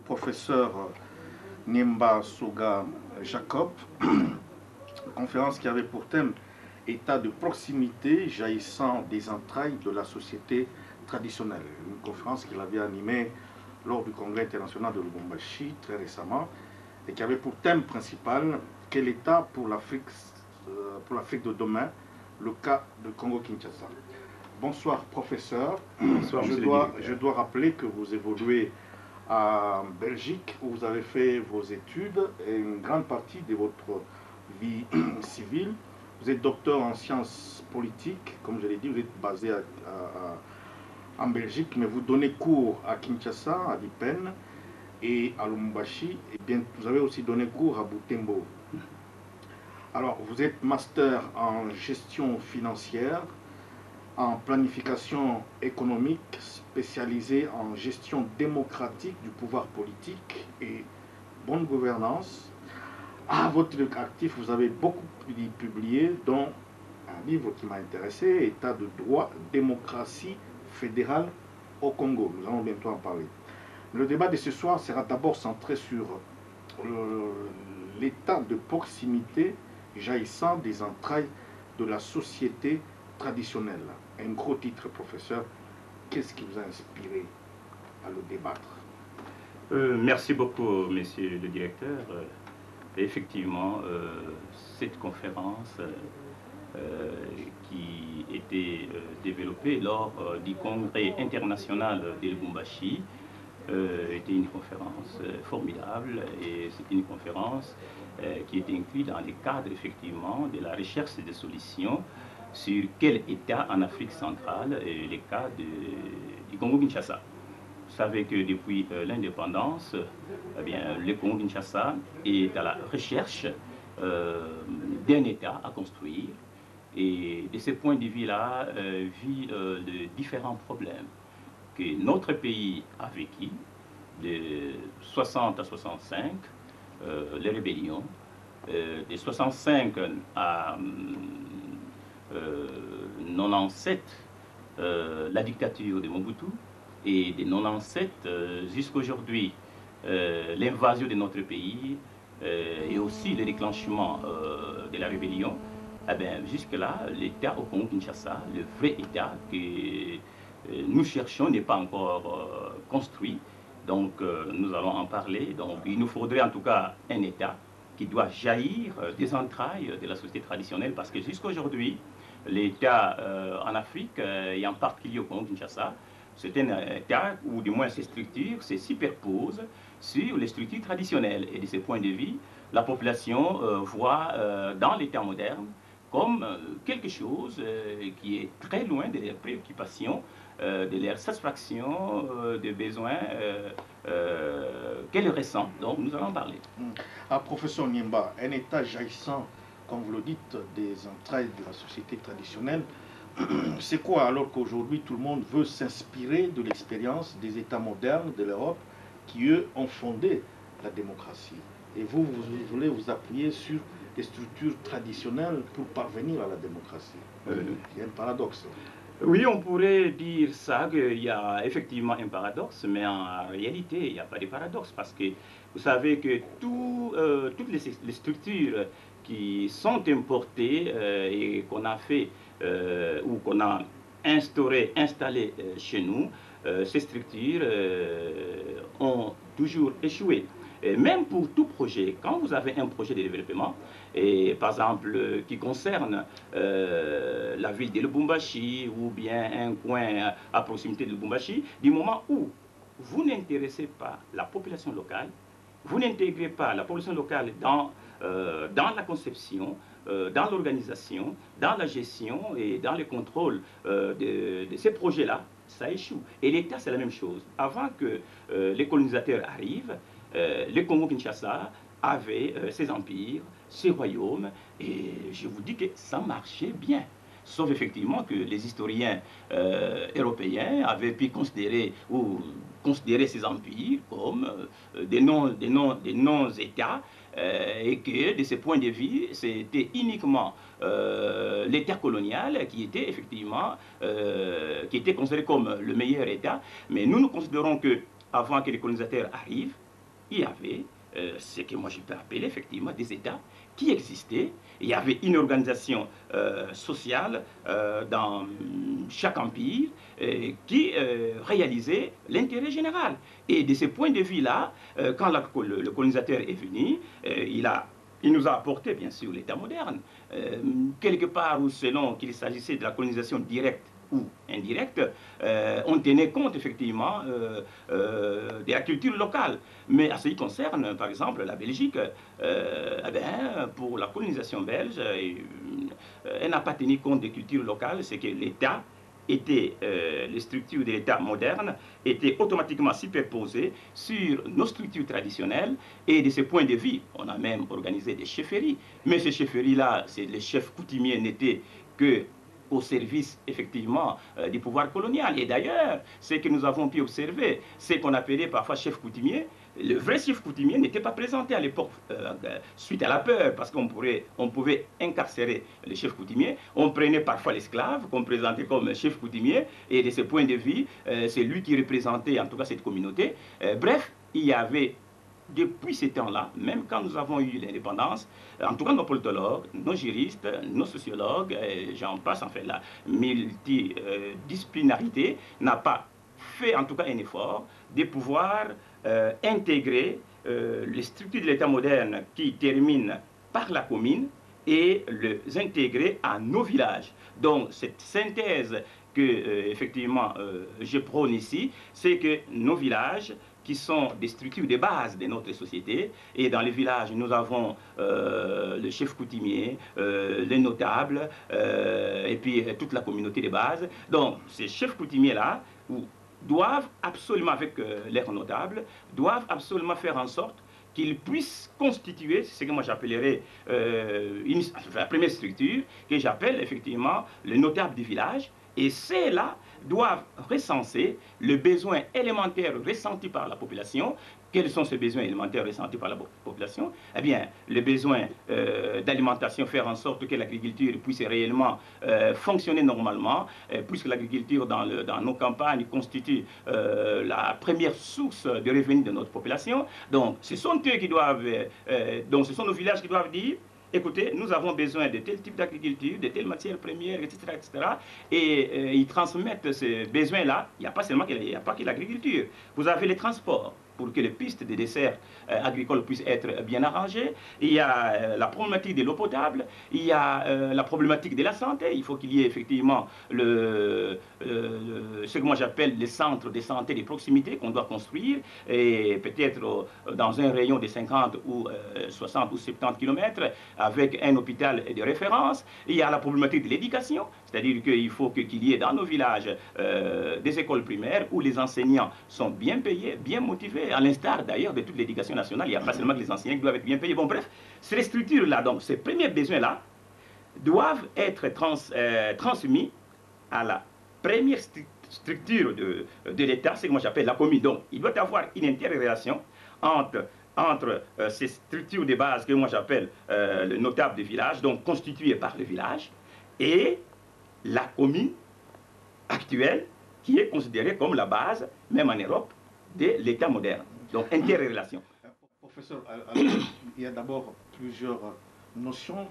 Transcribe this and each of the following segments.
professeur Niemba Soga Jacob, conférence qui avait pour thème État de proximité jaillissant des entrailles de la société traditionnelle. Une conférence qu'il avait animée lors du Congrès international de Lubumbashi très récemment et qui avait pour thème principal quel État pour l'Afrique de demain, le cas de Congo-Kinshasa. Bonsoir professeur. Bonsoir, je dois rappeler que vous évoluez en Belgique où vous avez fait vos études et une grande partie de votre vie civile. Vous êtes docteur en sciences politiques, comme je l'ai dit, vous êtes basé en Belgique, mais vous donnez cours à Kinshasa, à Dipen et à Lubumbashi, et bien vous avez aussi donné cours à Butembo. Alors, vous êtes master en gestion financière, en planification économique, spécialisé en gestion démocratique du pouvoir politique et bonne gouvernance. À votre actif, vous avez beaucoup publié, dont un livre qui m'a intéressé, État de droit, démocratie fédérale au Congo. Nous allons bientôt en parler. Le débat de ce soir sera d'abord centré sur l'état de proximité jaillissant des entrailles de la société traditionnelle. Un gros titre, professeur. Qu'est-ce qui vous a inspiré à le débattre? Merci beaucoup, monsieur le directeur. Effectivement, cette conférence qui était développée lors du Congrès international de Lubumbashi était une conférence formidable et c'est une conférence qui était incluse dans le cadre effectivement de la recherche de solutions sur quel État en Afrique centrale est le cas du Congo-Kinshasa. Vous savez que depuis l'indépendance, le Congo-Kinshasa est à la recherche d'un État à construire et de ce point de vue-là, vit de différents problèmes que notre pays a vécu de 60 à 65, les rébellions, de 65 à 97, la dictature de Mobutu, et de 97 jusqu'à aujourd'hui, l'invasion de notre pays et aussi le déclenchement de la rébellion, jusque-là, l'État au Congo-Kinshasa, le vrai État que nous cherchons n'est pas encore construit. Donc nous allons en parler. Donc il nous faudrait en tout cas un État qui doit jaillir des entrailles de la société traditionnelle parce que jusqu'à aujourd'hui, l'État en Afrique et en particulier au Congo-Kinshasa, c'est un État où du moins ces structures se superposent sur les structures traditionnelles. Et de ce point de vue, la population voit dans l'État moderne comme quelque chose qui est très loin de leurs préoccupations, de leur satisfaction des besoins qu'elle ressent. Donc nous allons en parler. Professeur Niemba, un État jaillissant, comme vous le dites, des entrailles de la société traditionnelle, c'est quoi alors qu'aujourd'hui tout le monde veut s'inspirer de l'expérience des États modernes de l'Europe qui, eux, ont fondé la démocratie? Et vous voulez vous appuyer sur des structures traditionnelles pour parvenir à la démocratie. Il y a un paradoxe. Oui, on pourrait dire ça, qu'il y a effectivement un paradoxe, mais en réalité, il n'y a pas de paradoxe, parce que vous savez que toutes les structures qui sont importées et qu'on a fait ou qu'on a installées chez nous, ces structures ont toujours échoué. Et même pour tout projet, quand vous avez un projet de développement, et par exemple qui concerne la ville de Lubumbashi ou bien un coin à proximité de Lubumbashi, du moment où vous n'intéressez pas la population locale, vous n'intégrez pas la population locale dans la conception, dans l'organisation, dans la gestion et dans le contrôle de ces projets-là, ça échoue. Et l'État, c'est la même chose. Avant que les colonisateurs arrivent, le Congo-Kinshasa avait ses empires, ses royaumes, et je vous dis que ça marchait bien. Sauf effectivement que les historiens européens avaient pu considérer ces empires comme des non-États, et que de ce point de vue, c'était uniquement l'État colonial qui était effectivement qui était considéré comme le meilleur État. Mais nous considérons que avant que les colonisateurs arrivent, il y avait ce que moi je peux appeler effectivement des États qui existaient. Il y avait une organisation sociale dans chaque empire qui réalisait l'intérêt général. Et de ce point de vue-là, quand le colonisateur est venu, il nous a apporté, bien sûr, l'État moderne. Quelque part où, selon qu'il s'agissait de la colonisation directe ou indirecte, on tenait compte, effectivement, de la culture locale. Mais à ce qui concerne, par exemple, la Belgique, pour la colonisation belge, elle n'a pas tenu compte des cultures locales, c'est que l'État les structures de l'État moderne étaient automatiquement superposées sur nos structures traditionnelles et de ce point de vue, on a même organisé des chefferies. Mais ces chefferies-là, les chefs coutumiers n'étaient que au service, effectivement, du pouvoir colonial. Et d'ailleurs, ce que nous avons pu observer, c'est qu'on appelait parfois chef coutumier. Le vrai chef coutumier n'était pas présenté à l'époque suite à la peur, parce qu'on pouvait incarcérer le chef coutumier. On prenait parfois l'esclave qu'on présentait comme chef coutumier, et de ce point de vue, c'est lui qui représentait en tout cas cette communauté. Bref, il y avait depuis ces temps-là, même quand nous avons eu l'indépendance, en tout cas nos politologues, nos juristes, nos sociologues, j'en passe, en fait, la multidisciplinarité n'a pas fait en tout cas un effort de pouvoir intégrer les structures de l'État moderne qui terminent par la commune et les intégrer à nos villages. Donc cette synthèse que effectivement je prône ici, c'est que nos villages qui sont des structures de base de notre société. Et dans les villages, nous avons le chef coutumier, les notables, et puis toute la communauté de base. Donc, ces chefs coutumiers-là doivent absolument, avec leurs notables, doivent absolument faire en sorte qu'ils puissent constituer ce que moi j'appellerais la première structure, que j'appelle effectivement le notable du village. Et ceux-là doivent recenser le besoin élémentaire ressenti par la population. Quels sont ces besoins élémentaires ressentis par la population? Eh bien, le besoin d'alimentation, faire en sorte que l'agriculture puisse réellement fonctionner normalement, puisque l'agriculture dans nos campagnes constitue la première source de revenus de notre population. Donc, ce sont eux qui doivent, donc ce sont nos villages qui doivent dire: écoutez, nous avons besoin de tel type d'agriculture, de telles matières premières, etc. etc. Et ils transmettent ces besoins-là. Il n'y a pas seulement que l'agriculture. Vous avez les transports pour que les pistes de desserts agricoles puissent être bien arrangées. Il y a la problématique de l'eau potable, il y a la problématique de la santé. Il faut qu'il y ait effectivement ce que moi j'appelle les centres de santé de proximité qu'on doit construire, et peut-être dans un rayon de 50 ou 60 ou 70 km, avec un hôpital de référence. Il y a la problématique de l'éducation, c'est-à-dire qu'il faut qu'il y ait dans nos villages des écoles primaires où les enseignants sont bien payés, bien motivés, à l'instar d'ailleurs de toute l'éducation nationale. Il n'y a pas seulement que les enseignants qui doivent être bien payés. Bon, bref, ces structures-là, donc ces premiers besoins-là, doivent être transmis à la première structure de l'État, ce que moi j'appelle la commune. Donc, il doit y avoir une interrelation entre ces structures de base que moi j'appelle le notable de village, donc constituées par le village, et la commune actuelle, qui est considérée comme la base, même en Europe, de l'État moderne. Donc, interrelation. Professeur, il y a d'abord plusieurs notions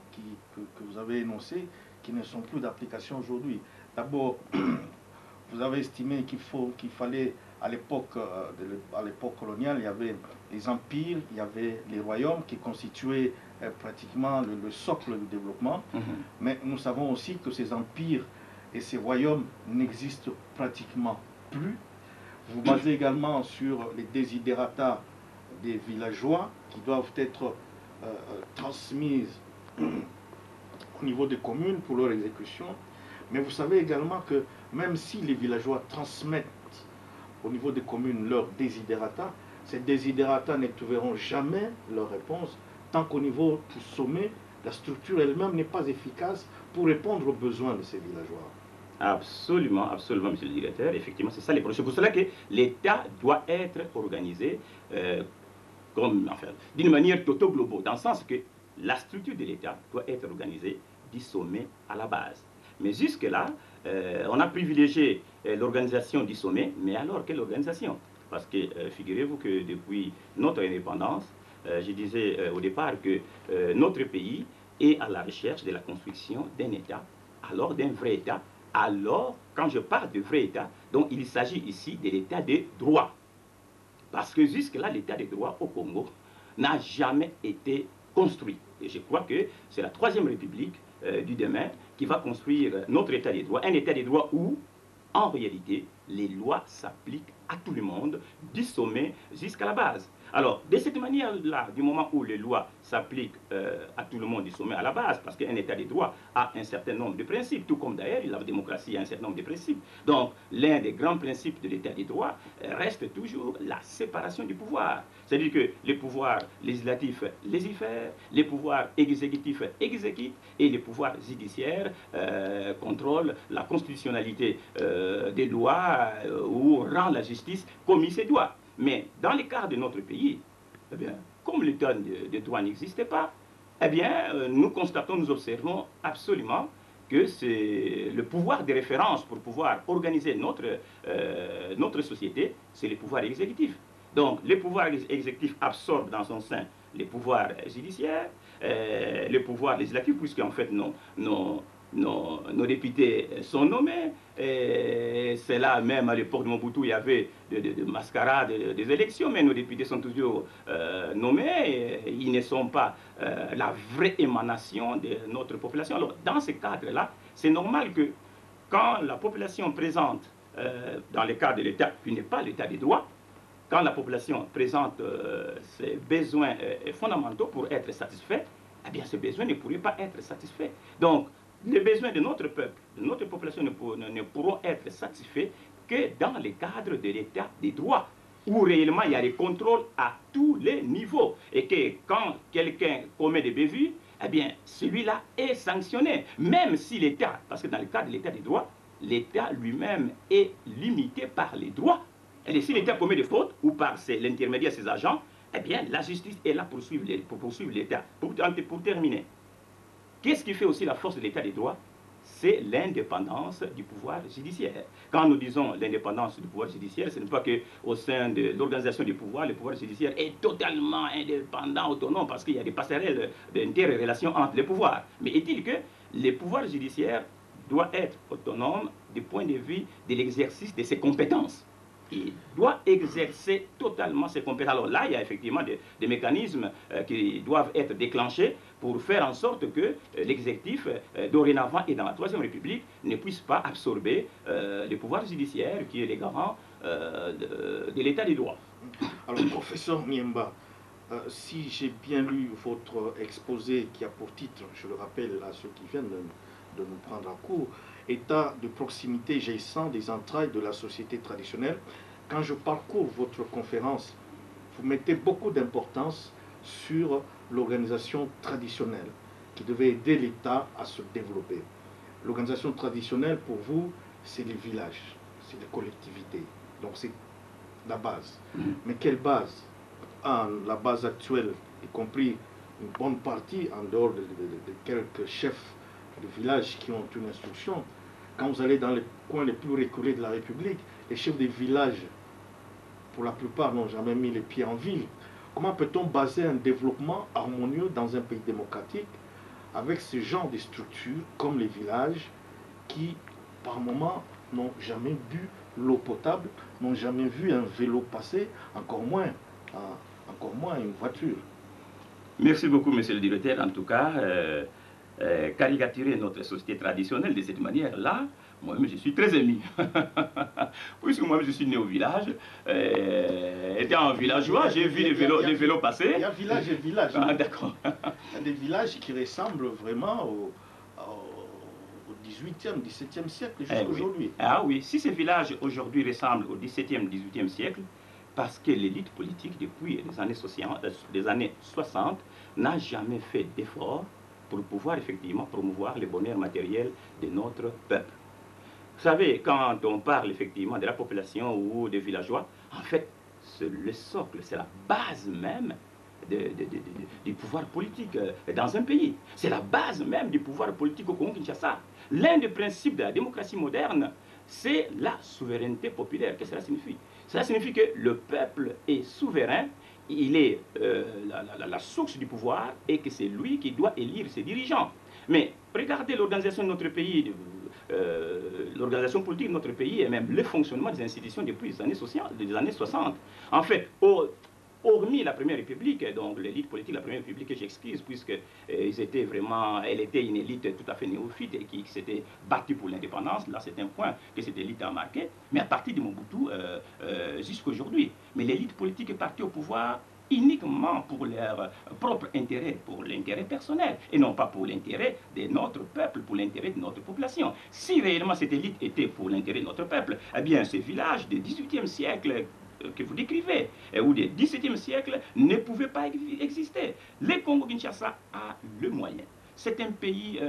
que vous avez énoncées qui ne sont plus d'application aujourd'hui. D'abord, vous avez estimé qu'il fallait, à l'époque coloniale, il y avait les empires, il y avait les royaumes qui constituaient pratiquement le socle du développement. Mais nous savons aussi que ces empires et ces royaumes n'existent pratiquement plus. Vous basez également sur les desiderata des villageois qui doivent être transmises au niveau des communes pour leur exécution. Mais vous savez également que même si les villageois transmettent au niveau des communes leurs desiderata, ces desiderata ne trouveront jamais leur réponse tant qu'au niveau du sommet, la structure elle-même n'est pas efficace pour répondre aux besoins de ces villageois. Absolument, absolument, monsieur le directeur. Effectivement, c'est ça les projets. C'est pour cela que l'État doit être organisé enfin, d'une manière toto-globale, dans le sens que la structure de l'État doit être organisée du sommet à la base. Mais jusque-là, on a privilégié l'organisation du sommet, mais alors quelle organisation? Parce que figurez-vous que depuis notre indépendance, je disais au départ que notre pays est à la recherche de la construction d'un État, alors d'un vrai État. Alors, quand je parle de vrai État, donc il s'agit ici de l'État de droit. Parce que jusque-là, l'État de droit au Congo n'a jamais été construit. Et je crois que c'est la Troisième République du demain qui va construire notre État de droit. Un État de droit où, en réalité, les lois s'appliquent à tout le monde, du sommet jusqu'à la base. Alors, de cette manière-là, du moment où les lois s'appliquent à tout le monde du sommet à la base, parce qu'un État de droit a un certain nombre de principes, tout comme d'ailleurs la démocratie a un certain nombre de principes. Donc, l'un des grands principes de l'État de droit reste toujours la séparation du pouvoir. C'est-à-dire que les pouvoirs législatifs légifèrent, les pouvoirs exécutifs exécutent, et les pouvoirs judiciaires contrôlent la constitutionnalité des lois ou rend la justice comme il se doit. Mais dans le cas de notre pays, eh bien, comme l'État de droit n'existait pas, eh bien, nous constatons, nous observons absolument que c'est le pouvoir de référence pour pouvoir organiser notre société, c'est le pouvoir exécutif. Donc, le pouvoir exécutif absorbe dans son sein les pouvoirs judiciaires, les pouvoirs législatifs, puisqu'en fait, nos députés sont nommés. C'est là même à l'époque de Mobutu, il y avait de mascarades des élections, mais nos députés sont toujours nommés. Ils ne sont pas la vraie émanation de notre population. Alors, dans ce cadre-là, c'est normal que quand la population présente, dans le cadre de l'État, qui n'est pas l'État des droits, quand la population présente ses besoins fondamentaux pour être satisfaits, eh bien, ces besoins ne pourraient pas être satisfaits. Donc, les besoins de notre peuple, de notre population ne pourront être satisfaits que dans le cadre de l'état des droits, où réellement il y a des contrôles à tous les niveaux. Et que quand quelqu'un commet des bévues, eh bien, celui-là est sanctionné, même si l'État, parce que dans le cadre de l'état des droits, l'État lui-même est limité par les droits. Et si l'État commet des fautes, ou par l'intermédiaire de ses agents, eh bien, la justice est là pour poursuivre l'État. Pour terminer, qu'est-ce qui fait aussi la force de l'État des droits? C'est l'indépendance du pouvoir judiciaire. Quand nous disons l'indépendance du pouvoir judiciaire, ce n'est pas qu'au sein de l'organisation du pouvoir, le pouvoir judiciaire est totalement indépendant, autonome, parce qu'il y a des passerelles d'interrelation entre les pouvoirs. Mais est-il que le pouvoir judiciaire doit être autonome du point de vue de l'exercice de ses compétences? Il doit exercer totalement ses compétences. Alors là, il y a effectivement des mécanismes qui doivent être déclenchés pour faire en sorte que l'exécutif, dorénavant et dans la Troisième République, ne puisse pas absorber le pouvoir judiciaire qui est le garant de l'état des droits. Alors, professeur Niemba, si j'ai bien lu votre exposé qui a pour titre, je le rappelle à ceux qui viennent de nous prendre en cours, état de proximité jaillissant des entrailles de la société traditionnelle. Quand je parcours votre conférence, vous mettez beaucoup d'importance sur l'organisation traditionnelle qui devait aider l'État à se développer. L'organisation traditionnelle, pour vous, c'est les villages, c'est les collectivités. Donc c'est la base. Mais quelle base? La base actuelle, y compris une bonne partie en dehors de quelques chefs de villages qui ont une instruction. Quand vous allez dans les coins les plus reculés de la République, les chefs des villages, pour la plupart, n'ont jamais mis les pieds en ville. Comment peut-on baser un développement harmonieux dans un pays démocratique avec ce genre de structures comme les villages qui, par moments, n'ont jamais bu l'eau potable, n'ont jamais vu un vélo passer, encore moins une voiture? Merci beaucoup, monsieur le directeur. En tout cas, caricaturer notre société traditionnelle de cette manière-là, moi-même, je suis très ému. Puisque moi-même, je suis né au village, étant un villageois, j'ai vu les vélos passer. Il y a village et village. Ah, d'accord. Il y a des villages qui ressemblent vraiment au 18e, 17e siècle jusqu'aujourd'hui. Ah oui, si ces villages aujourd'hui ressemblent au 17e, 18e siècle, parce que l'élite politique, depuis les années 60, n'a jamais fait d'efforts pour pouvoir effectivement promouvoir le bonheur matériel de notre peuple. Vous savez, quand on parle effectivement de la population ou des villageois, en fait, c'est le socle, c'est la base même du pouvoir politique dans un pays. C'est la base même du pouvoir politique au Congo-Kinshasa. L'un des principes de la démocratie moderne, c'est la souveraineté populaire. Qu'est-ce que cela signifie? Cela signifie que le peuple est souverain, il est la source du pouvoir et que c'est lui qui doit élire ses dirigeants. Mais regardez l'organisation de notre pays, l'organisation politique de notre pays et même le fonctionnement des institutions depuis les années 60. En fait, hormis la Première République, donc l'élite politique de la Première République que j'excuse, puisque elle était une élite tout à fait néophyte et qui s'était battue pour l'indépendance. Là, c'est un point que cette élite a marqué. Mais à partir de Mobutu, jusqu'à aujourd'hui. Mais l'élite politique est partie au pouvoir uniquement pour leur propre intérêt, pour l'intérêt personnel, et non pas pour l'intérêt de notre peuple, pour l'intérêt de notre population. Si réellement cette élite était pour l'intérêt de notre peuple, eh bien, ce village du XVIIIe siècle que vous décrivez, ou du XVIIe siècle, ne pouvait pas exister. Le Congo-Kinshasa a le moyen. C'est un pays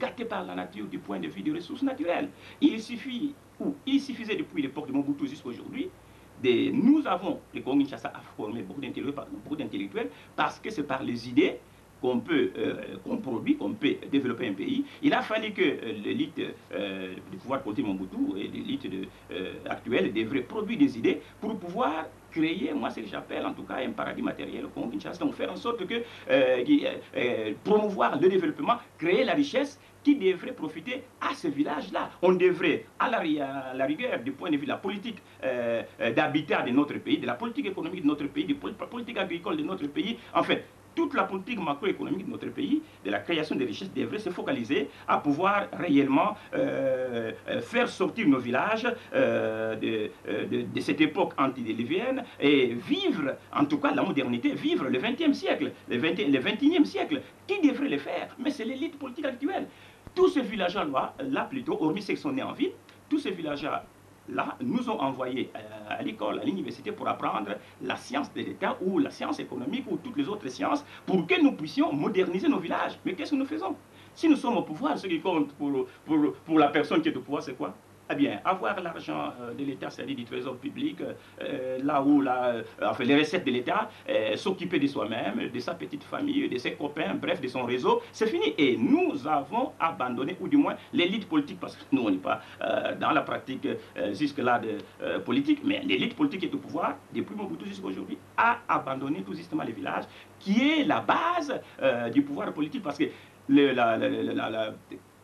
gâté par la nature du point de vue des ressources naturelles. Il suffisait depuis l'époque de Mobutu jusqu'à aujourd'hui, nous avons, le Congo-Kinshasa a formé beaucoup d'intellectuels parce que c'est par les idées qu'on produit, qu'on peut développer un pays. Il a fallu que l'élite du pouvoir politique Mobutu et l'élite actuelle devraient produire des idées pour pouvoir créer, moi, ce que j'appelle en tout cas un paradis matériel au Congo-Kinshasa. Donc faire en sorte que promouvoir le développement, créer la richesse qui devrait profiter à ce village-là. On devrait, à la rigueur, du point de vue de la politique d'habitat de notre pays, de la politique économique de notre pays, de la politique agricole de notre pays, en fait, toute la politique macroéconomique de notre pays, de la création des richesses, devrait se focaliser à pouvoir réellement faire sortir nos villages de cette époque antidiluvienne et vivre, en tout cas la modernité, vivre le XXe siècle, le XXIe siècle. Qui devrait le faire? Mais c'est l'élite politique actuelle. Tous ces villageois-là, plutôt, hormis ceux qui sont nés en ville, tous ces villageois là, nous ont envoyés à l'école, à l'université pour apprendre la science de l'État ou la science économique ou toutes les autres sciences pour que nous puissions moderniser nos villages. Mais qu'est-ce que nous faisons? Si nous sommes au pouvoir, ce qui compte pour la personne qui est au pouvoir, c'est quoi? Eh bien, avoir l'argent de l'État, c'est-à-dire du trésor public, là où enfin, les recettes de l'État, s'occuper de soi-même, de sa petite famille, de ses copains, bref, de son réseau, c'est fini. Et nous avons abandonné, ou du moins l'élite politique, parce que nous, on n'est pas dans la pratique jusque-là de politique, mais l'élite politique qui est au pouvoir, depuis Mobutu jusqu'à aujourd'hui, a abandonné tout justement les villages, qui est la base du pouvoir politique, parce que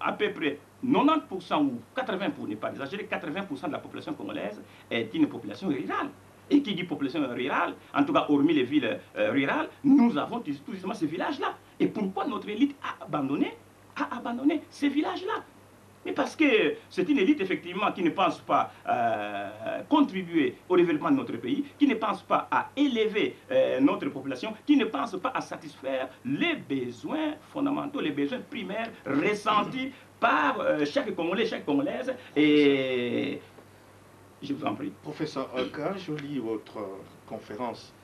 à peu près 90% ou 80%, pour ne pas exagérer, 80% de la population congolaise est une population rurale. Et qui dit population rurale, en tout cas hormis les villes rurales, nous avons tout justement ces villages-là. Et pourquoi notre élite a abandonné ces villages-là? Mais parce que c'est une élite, effectivement, qui ne pense pas contribuer au développement de notre pays, qui ne pense pas à élever notre population, qui ne pense pas à satisfaire les besoins fondamentaux, les besoins primaires ressentis par chaque Congolais, chaque Congolaise. Et je vous en prie. Professeur, quand je lis votre conférence,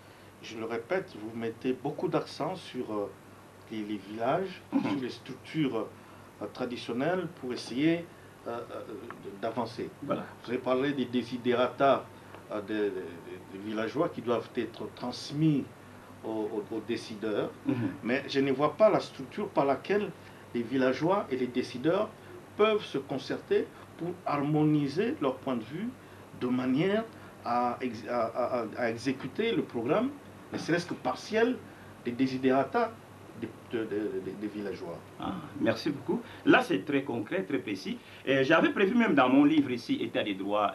je le répète, vous mettez beaucoup d'accent sur les villages, sur les structures traditionnelles pour essayer d'avancer. Voilà. Vous avez parlé des desiderata des villageois qui doivent être transmis aux décideurs, mais je ne vois pas la structure par laquelle les villageois et les décideurs peuvent se concerter pour harmoniser leur point de vue de manière à exécuter le programme, ne serait-ce que partiel, des desiderata des villageois. Ah, merci beaucoup. Là, c'est très concret, très précis. J'avais prévu même dans mon livre ici, État des droits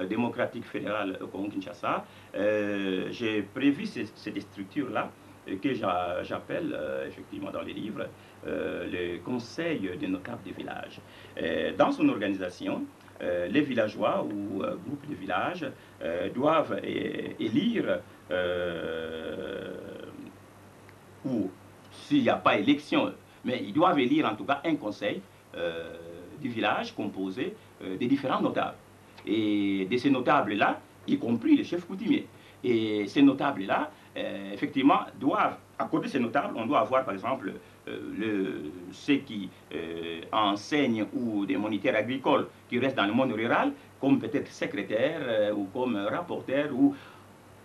démocratiques fédéral au Congo-Kinshasa, j'ai prévu cette structure-là que j'appelle effectivement dans les livres le Conseil des notables des villages. Dans son organisation, les villageois ou groupes de villages doivent élire ou s'il n'y a pas élection, mais ils doivent élire en tout cas un conseil du village composé des différents notables. Et de ces notables-là, y compris les chefs coutumiers. Et ces notables-là, effectivement, doivent, à côté de ces notables, on doit avoir par exemple ceux qui enseignent ou des moniteurs agricoles qui restent dans le monde rural, comme peut-être secrétaire ou comme rapporteur, ou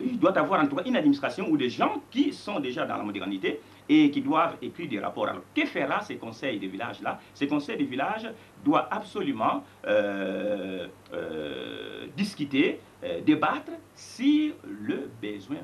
il doit avoir en tout cas une administration ou des gens qui sont déjà dans la modernité et qui doivent écrire des rapports. Alors, que fera ces conseils de village-là? Ces conseils de village doivent absolument discuter, débattre si le besoin